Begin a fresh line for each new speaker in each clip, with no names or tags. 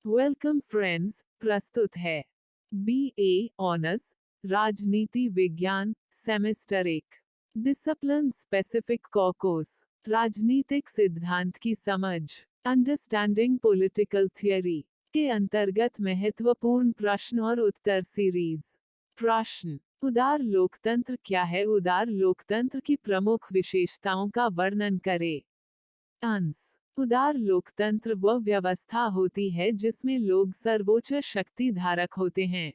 Welcome friends, प्रस्तुत है BA honours राजनीति विज्ञान सेमेस्टर 1 डिसिप्लिन स्पेसिफिक कोर्स राजनीतिक सिद्धांत की समझ अंडरस्टैंडिंग पॉलिटिकल थियरी के अंतर्गत महत्वपूर्ण प्रश्न और उत्तर सीरीज। प्रश्न: उदार लोकतंत्र क्या है? उदार लोकतंत्र की प्रमुख विशेषताओं का वर्णन करें। आंसर: उदार लोकतंत्र वह व्यवस्था होती है जिसमें लोग सर्वोच्च शक्ति धारक होते हैं।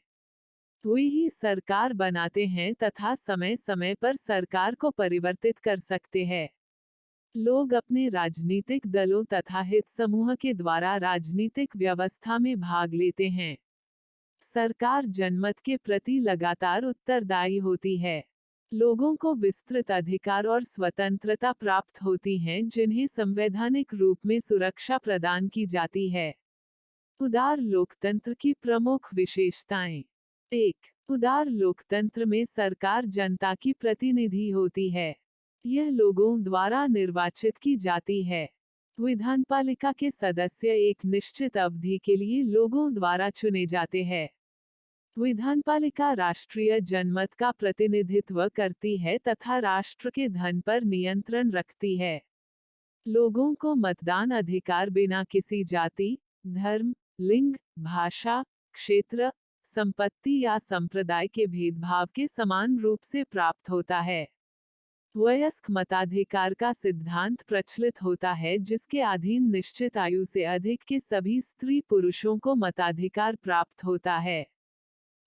वे ही सरकार बनाते हैं तथा समय समय पर सरकार को परिवर्तित कर सकते हैं। लोग अपने राजनीतिक दलों तथा हित समूह के द्वारा राजनीतिक व्यवस्था में भाग लेते हैं। सरकार जनमत के प्रति लगातार उत्तरदायी होती है। लोगों को विस्तृत अधिकार और स्वतंत्रता प्राप्त होती हैं जिन्हें संवैधानिक रूप में सुरक्षा प्रदान की जाती है। उदार लोकतंत्र की प्रमुख विशेषताएं: 1. उदार लोकतंत्र में सरकार जनता की प्रतिनिधि होती है। यह लोगों द्वारा निर्वाचित की जाती है। विधानपालिका के सदस्य एक निश्चित अवधि के लिए लोगों द्वारा चुने जाते हैं। विधानपालिका राष्ट्रीय जनमत का प्रतिनिधित्व करती है तथा राष्ट्र के धन पर नियंत्रण रखती है। लोगों को मतदान अधिकार बिना किसी जाति, धर्म, लिंग, भाषा, क्षेत्र, संपत्ति या संप्रदाय के भेदभाव के समान रूप से प्राप्त होता है। वयस्क मताधिकार का सिद्धांत प्रचलित होता है जिसके अधीन निश्चित आयु से अधिक के सभी स्त्री पुरुषों को मताधिकार प्राप्त होता है।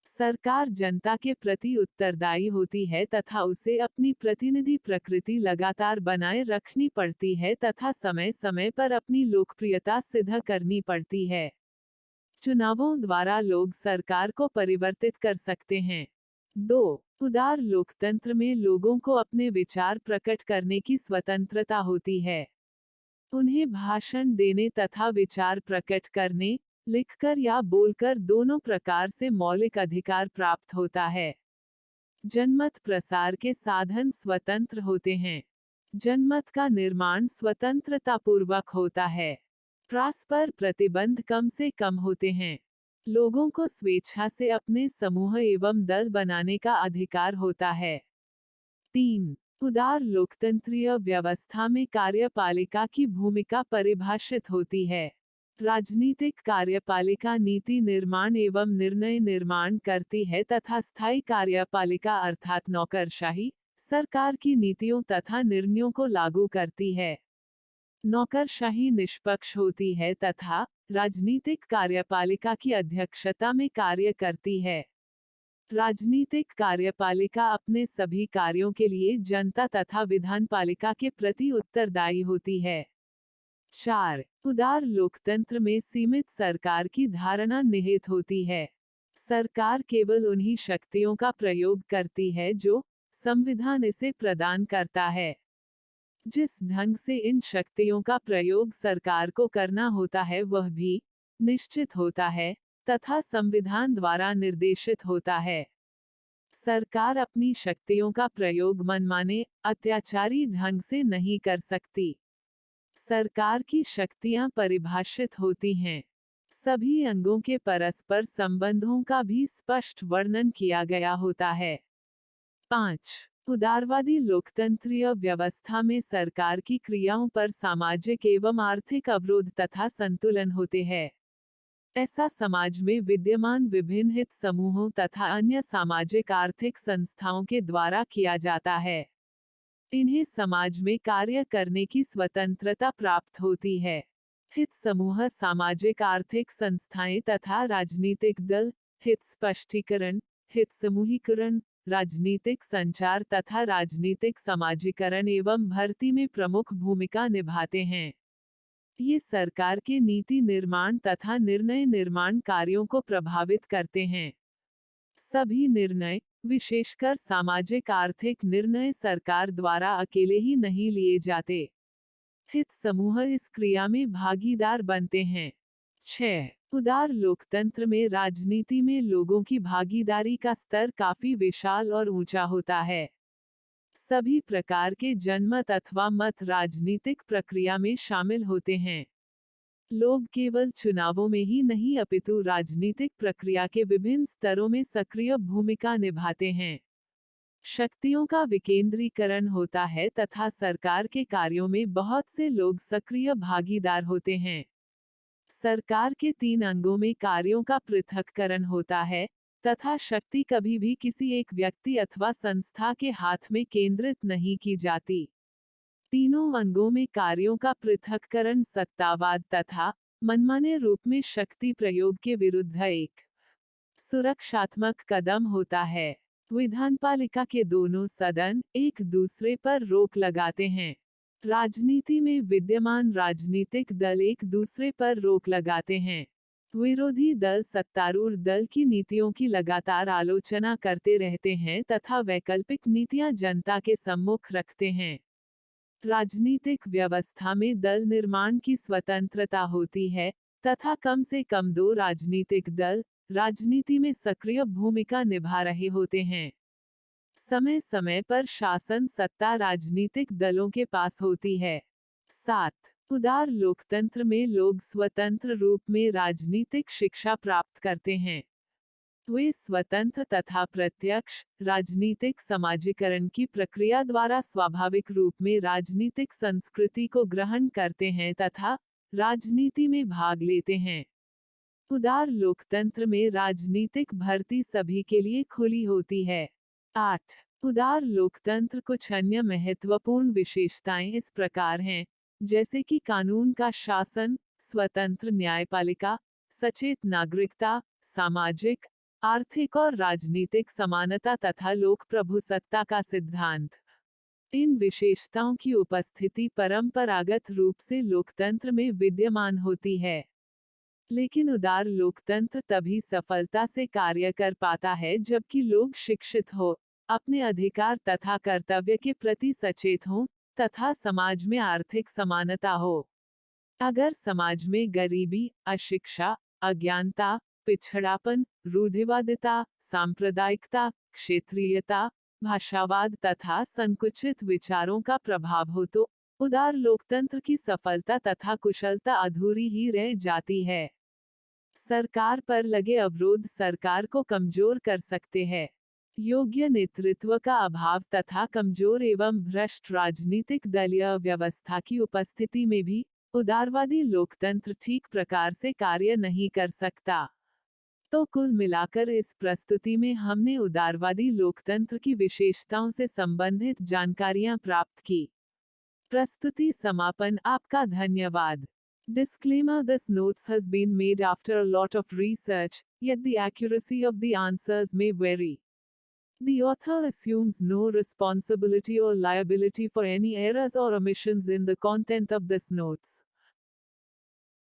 सरकार जनता के प्रति उत्तरदायी होती है तथा उसे अपनी प्रतिनिधि प्रकृति लगातार बनाए रखनी पड़ती है तथा समय समय पर अपनी लोकप्रियता सिद्ध करनी पड़ती है। चुनावों द्वारा लोग सरकार को परिवर्तित कर सकते हैं। 2. उदार लोकतंत्र में लोगों को अपने विचार प्रकट करने की स्वतंत्रता होती है। उन्हें भाषण देने तथा विचार प्रकट करने, लिखकर या बोलकर दोनों प्रकार से मौलिक अधिकार प्राप्त होता है। जनमत प्रसार के साधन स्वतंत्र होते हैं। जनमत का निर्माण स्वतंत्रतापूर्वक होता है। प्रास पर प्रतिबंध कम से कम होते हैं। लोगों को स्वेच्छा से अपने समूह एवं दल बनाने का अधिकार होता है। 3. उदार लोकतंत्रीय व्यवस्था में कार्यपालिका की भूमिका परिभाषित होती है। राजनीतिक कार्यपालिका नीति निर्माण एवं निर्णय निर्माण करती है तथा स्थायी कार्यपालिका अर्थात नौकरशाही सरकार की नीतियों तथा निर्णयों को लागू करती है। नौकरशाही निष्पक्ष होती है तथा राजनीतिक कार्यपालिका की अध्यक्षता में कार्य करती है। राजनीतिक कार्यपालिका अपने सभी कार्यों के लिए जनता तथा विधानपालिका के प्रति उत्तरदायी होती है। 4. उदार लोकतंत्र में सीमित सरकार की धारणा निहित होती है। सरकार केवल उन्हीं शक्तियों का प्रयोग करती है जो संविधान इसे प्रदान करता है। जिस ढंग से इन शक्तियों का प्रयोग सरकार को करना होता है वह भी निश्चित होता है तथा संविधान द्वारा निर्देशित होता है। सरकार अपनी शक्तियों का प्रयोग मनमाने, अत्याचारी ढंग से नहीं कर सकती। सरकार की शक्तियां परिभाषित होती हैं। सभी अंगों के परस्पर संबंधों का भी स्पष्ट वर्णन किया गया होता है। 5. उदारवादी लोकतंत्रीय व्यवस्था में सरकार की क्रियाओं पर सामाजिक एवं आर्थिक अवरोध तथा संतुलन होते हैं। ऐसा समाज में विद्यमान विभिन्न हित समूहों तथा अन्य सामाजिक आर्थिक संस्थाओं के द्वारा किया जाता है। इन्हें समाज में कार्य करने की स्वतंत्रता प्राप्त होती है। हित समूह सामाजिक आर्थिक संस्थाएं तथा राजनीतिक दल, हित स्पष्टीकरण, हित समूहीकरण, राजनीतिक संचार तथा राजनीतिक समाजीकरण एवं भर्ती में प्रमुख भूमिका निभाते हैं। ये सरकार के नीति निर्माण तथा निर्णय निर्माण कार्यों को प्रभावित करते हैं। सभी निर्णय, विशेषकर सामाजिक आर्थिक निर्णय सरकार द्वारा अकेले ही नहीं लिए जाते। हित समूह इस क्रिया में भागीदार बनते हैं। 6. उदार लोकतंत्र में राजनीति में लोगों की भागीदारी का स्तर काफी विशाल और ऊंचा होता है। सभी प्रकार के जनमत अथवा मत राजनीतिक प्रक्रिया में शामिल होते हैं। लोग केवल चुनावों में ही नहीं अपितु राजनीतिक प्रक्रिया के विभिन्न स्तरों में सक्रिय भूमिका निभाते हैं। शक्तियों का विकेंद्रीकरण होता है तथा सरकार के कार्यों में बहुत से लोग सक्रिय भागीदार होते हैं। सरकार के 3 अंगों में कार्यों का पृथक्करण होता है तथा शक्ति कभी भी किसी एक व्यक्ति अथवा संस्था के हाथ में केंद्रित नहीं की जाती। तीनों अंगों में कार्यों का पृथक्करण सत्तावाद तथा मनमाने रूप में शक्ति प्रयोग के विरुद्ध एक सुरक्षात्मक कदम होता है। विधानपालिका के दोनों सदन एक दूसरे पर रोक लगाते हैं। राजनीति में विद्यमान राजनीतिक दल एक दूसरे पर रोक लगाते हैं। विरोधी दल सत्तारूढ़ दल की नीतियों की लगातार आलोचना करते रहते हैं तथा वैकल्पिक नीतियां जनता के सम्मुख रखते हैं। राजनीतिक व्यवस्था में दल निर्माण की स्वतंत्रता होती है तथा कम से कम 2 राजनीतिक दल राजनीति में सक्रिय भूमिका निभा रहे होते हैं। समय समय पर शासन सत्ता राजनीतिक दलों के पास होती है। 7. उदार लोकतंत्र में लोग स्वतंत्र रूप में राजनीतिक शिक्षा प्राप्त करते हैं। वे स्वतंत्र तथा प्रत्यक्ष राजनीतिक समाजीकरण की प्रक्रिया द्वारा स्वाभाविक रूप में राजनीतिक संस्कृति को ग्रहण करते हैं तथा राजनीति में भाग लेते हैं। उदार लोकतंत्र में राजनीतिक भर्ती सभी के लिए खुली होती है। 8. उदार लोकतंत्र कुछ अन्य महत्वपूर्ण विशेषताएं इस प्रकार हैं, जैसे कि कानून का शासन, स्वतंत्र न्यायपालिका, सचेत नागरिकता, सामाजिक, आर्थिक और राजनीतिक समानता तथा लोक प्रभुसत्ता का सिद्धांत। इन विशेषताओं की उपस्थिति परंपरागत रूप से लोकतंत्र में विद्यमान होती है। लेकिन उदार लोकतंत्र तभी सफलता से कार्य कर पाता है जबकि लोग शिक्षित हो, अपने अधिकार तथा कर्तव्य के प्रति सचेत हों तथा समाज में आर्थिक समानता हो। अगर समाज में गरीबी, अशिक्षा, अज्ञानता, पिछड़ापन, रूढ़िवादिता, सांप्रदायिकता, क्षेत्रीयता, भाषावाद तथा संकुचित विचारों का प्रभाव हो तो उदार लोकतंत्र की सफलता तथा कुशलता अधूरी ही रह जाती है। सरकार पर लगे अवरोध सरकार को कमजोर कर सकते हैं। योग्य नेतृत्व का अभाव तथा कमजोर एवं भ्रष्ट राजनीतिक दलीय व्यवस्था की उपस्थिति में भी उदारवादी लोकतंत्र ठीक प्रकार से कार्य नहीं कर सकता। तो कुल मिलाकर इस प्रस्तुति में हमने उदारवादी लोकतंत्र की विशेषताओं से संबंधित जानकारियां प्राप्त की। प्रस्तुति समापन। आपका धन्यवाद। Disclaimer: This notes has been made after a lot of research, yet the accuracy of the answers may vary. The author assumes no responsibility or liability for any errors or omissions in the content of this notes.